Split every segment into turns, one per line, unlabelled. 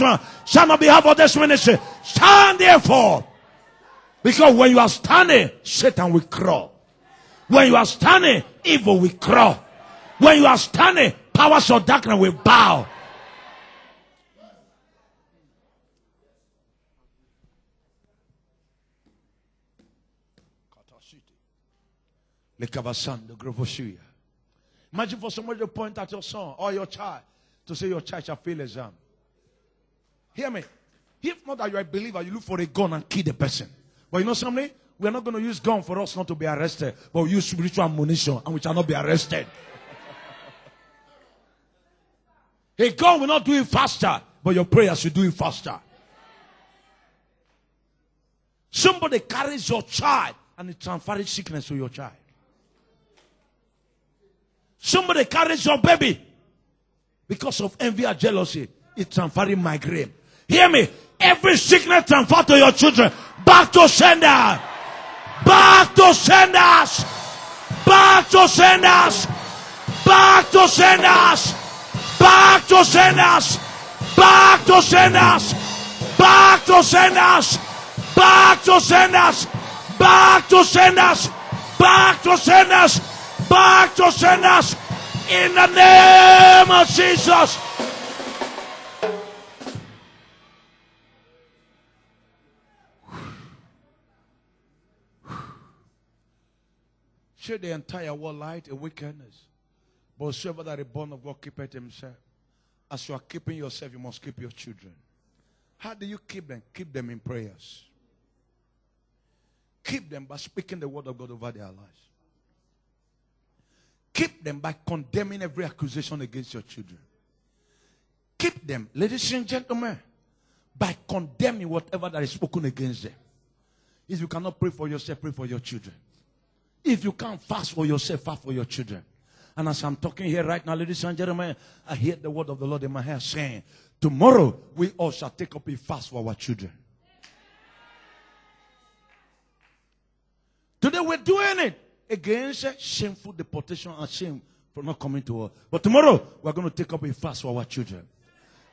one. Stand on behalf of this ministry. Stand therefore. Because when you are standing, Satan will crawl. When you are standing, evil will crawl. When you are standing, powers of darkness will bow. Imagine for somebody to point at your son or your child to say your child shall fail exam. Hear me. If not that you are a believer, you look for a gun and kill the person. But you know something? We are not going to use gun for us not to be arrested. But we use spiritual ammunition and we shall not be arrested. A gun will not do it faster, but your prayers should do it faster. Somebody carries your child and it transfers sickness to your child. Somebody carries your baby because of envy or jealousy. It's transferring migraine. Hear me. Every sickness transferred to your children. Back to sender. Back to senders. Back to senders. Back to senders. Back to senders. Back to senders. Back to senders. Back to senders. Back to senders. Back to senders. Back to senders. In the name of Jesus. Share the entire world light and wickedness. But whosoever that is born of God keepeth himself. As you are keeping yourself, you must keep your children. How do you keep them? Keep them in prayers. Keep them by speaking the word of God over their lives. Keep them by condemning every accusation against your children. Keep them, ladies and gentlemen, by condemning whatever that is spoken against them. If you cannot pray for yourself, pray for your children. If you can't fast for yourself, fast for your children. And as I'm talking here right now, ladies and gentlemen, I hear the word of the Lord in my head saying, tomorrow we all shall take up a fast for our children. Today we're doing it against shameful deportation and shame for not coming to us. But tomorrow we're going to take up a fast for our children.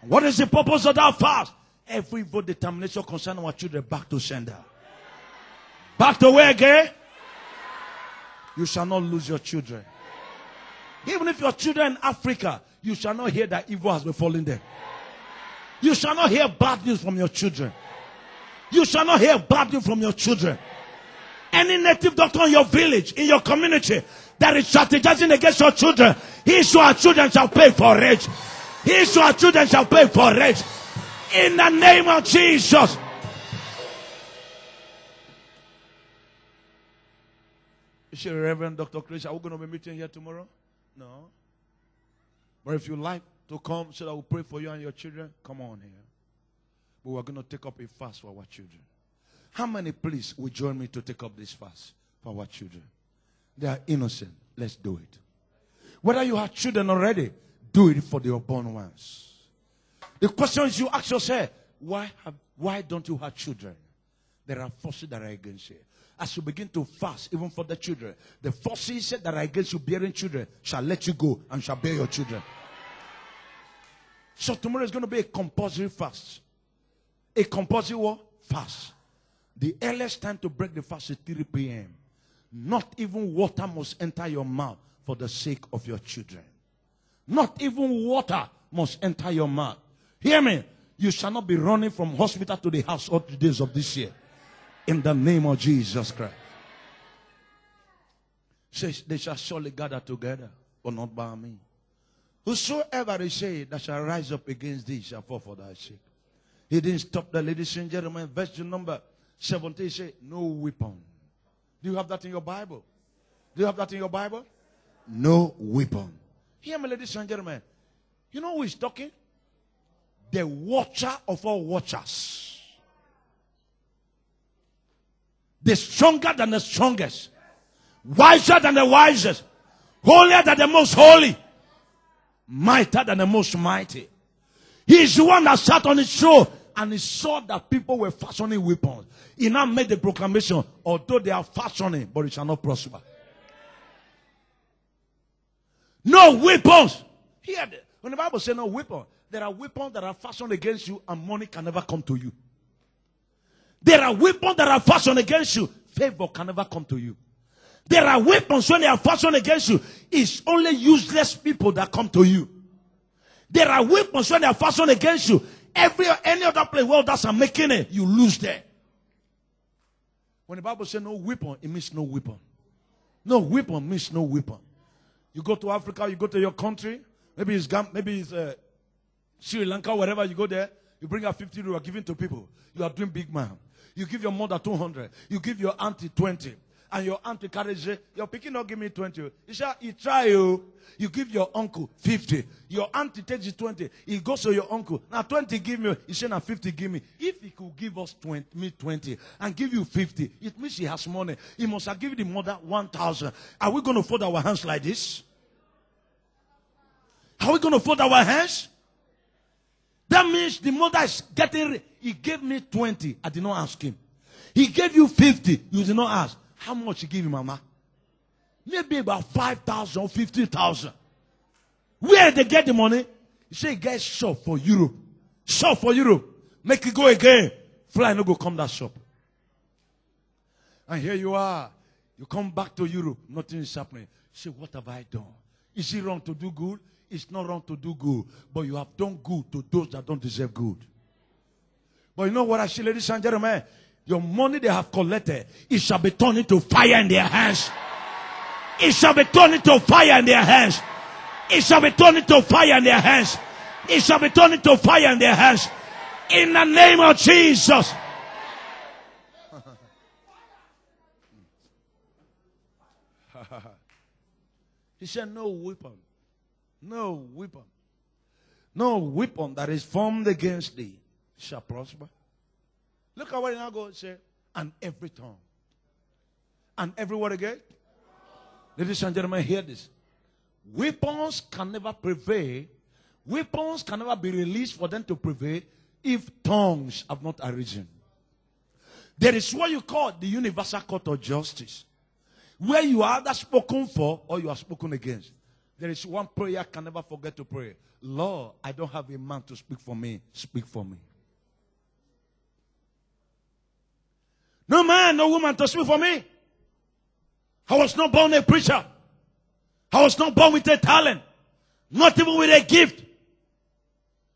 And what is the purpose of that fast? Every evil determination concerning our children back to sender. Back to where again? You shall not lose your children. Even if your children in Africa, you shall not hear that evil has befallen them. You shall not hear bad news from your children. You shall not hear bad news from your children. Any native doctor in your village, in your community, that is strategizing against your children, his or her children shall pay for it. His or her children shall pay for it. In the name of Jesus. Is she Reverend Dr. Chris? Are we going to be meeting here tomorrow? No. But if you like to come so that we'll pray for you and your children, come on here. But we're going to take up a fast for our children. How many, please, will join me to take up this fast for our children? They are innocent. Let's do it. Whether you have children already, do it for the unborn ones. The question is you ask yourself, why don't you have children? There are forces that are against you. As you begin to fast, even for the children, the forces that are against you bearing children shall let you go and shall bear your children. So tomorrow is going to be a compulsory fast. A compulsory what? Fast. The earliest time to break the fast is 3 p.m. Not even water must enter your mouth for the sake of your children. Not even water must enter your mouth. Hear me. You shall not be running from hospital to the house all the days of this year. In the name of Jesus Christ. Says they shall surely gather together, but not by me. Whosoever is saved that shall rise up against thee shall fall for thy sake. He didn't stop there, ladies and gentlemen. Verse number 17 say, no weapon. Do you have that in your Bible? Do you have that in your Bible? No weapon. Hear me, ladies and gentlemen. You know who is talking? The watcher of all watchers. The stronger than the strongest. Wiser than the wisest. Holier than the most holy. Mightier than the most mighty. He is the one that sat on his throne and he saw that people were fashioning weapons. He now made the proclamation, although they are fashioning, but it shall not prosper. No weapons. When the Bible says no weapon, there are weapons that are fashioned against you and money can never come to you. There are weapons that are fashioned against you. Favor can never come to you. There are weapons when they are fashioned against you. It's only useless people that come to you. There are weapons when they are fashioned against you. Any other place where others are making it, you lose there. When the Bible says no weapon, it means no weapon. No weapon means no weapon. You go to Africa, you go to your country, maybe it's Sri Lanka, wherever you go there, you bring out 50 you are giving to people. You are doing big man. You give your mother 200. You give your auntie 20. And your auntie carries it. Your picking not give me 20. You try you. You give your uncle 50. Your auntie takes you 20. He goes to your uncle. Now 20 give me. He said now 50 give me. If he could give us 20 and give you 50, it means he has money. He must have given the mother 1,000. Are we going to fold our hands like this? Are we going to fold our hands? That means the mother is getting. He gave me 20. I did not ask him. He gave you 50. You did not ask. How much you give him, mama? Maybe about 5,000 or 50,000. Where they get the money? You say, guys, shop for Europe. Shop for Europe. Make it go again. Fly no go come that shop. And here you are. You come back to Europe. Nothing is happening. You say, what have I done? Is it wrong to do good? It's not wrong to do good. But you have done good to those that don't deserve good. But you know what I say, ladies and gentlemen? Your money they have collected, it shall be turned into fire in their hands. It shall be turned into fire in their hands. It shall be turned into fire in their hands. It shall be turned into fire in their hands. In the name of Jesus. He said, no weapon. No weapon. No weapon that is formed against thee shall prosper. Look at what he now goes and say, and every tongue. And every word again? Ladies and gentlemen, hear this. Weapons can never prevail. Weapons can never be released for them to prevail if tongues have not arisen. There is what you call the universal court of justice, where you are either spoken for or you are spoken against. There is one prayer I can never forget to pray. Lord, I don't have a man to speak for me. Speak for me. No man, no woman to speak for me. I was not born a preacher. I was not born with a talent. Not even with a gift.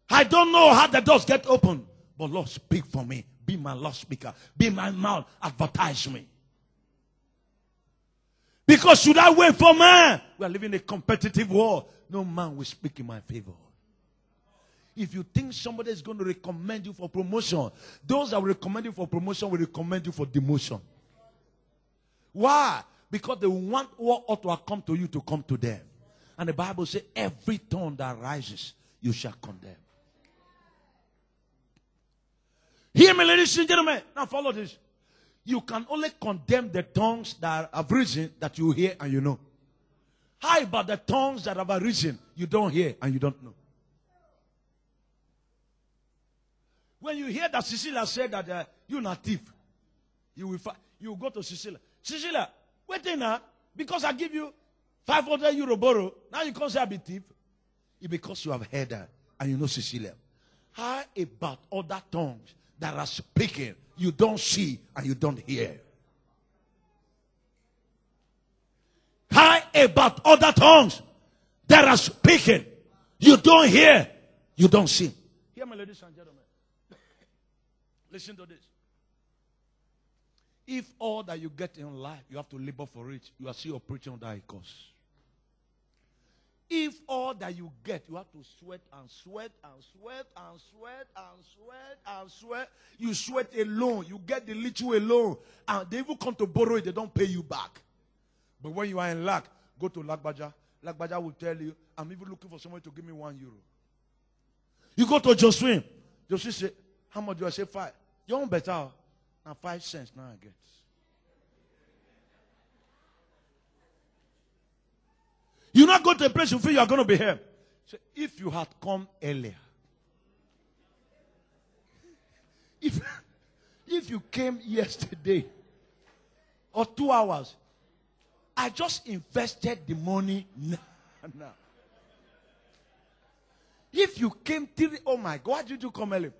I don't know how the doors get open. But Lord, speak for me. Be my Lord speaker. Be my mouth. Advertise me. Because should I wait for man? We are living in a competitive world. No man will speak in my favor. If you think somebody is going to recommend you for promotion, those that will recommend you for promotion will recommend you for demotion. Why? Because they want what ought to have come to you to come to them. And the Bible says, every tongue that rises, you shall condemn. Hear me, ladies and gentlemen. Now follow this. You can only condemn the tongues that have risen that you hear and you know. How about the tongues that have arisen you don't hear and you don't know? When you hear that Cecilia said that you're not thief, you go to Cecilia. Cecilia, wait now, because I give you 500 euro borrow, now you can't say I be thief. It's because you have heard that and you know Cecilia. How about other tongues that are speaking you don't see and you don't hear? How about other tongues that are speaking you don't hear, you don't see? Hear me, ladies and gentlemen. Listen to this. If all that you get in life, you have to labor for it, you are still operating under a curse. If all that you get, you have to sweat and sweat and sweat and sweat and sweat and sweat. You sweat alone. You get the little alone. And they even come to borrow it, they don't pay you back. But when you are in lack, go to Lagbaja. Lagbaja will tell you, I'm even looking for someone to give me €1. You go to Joswin. Joswin say, how much do I say? 5. You want better? Now 5 cents now I get. You not go to a place you feel you are going to be here. So if you had come earlier, if you came yesterday or 2 hours, I just invested the money now. If you came till, oh my God, why did you come early?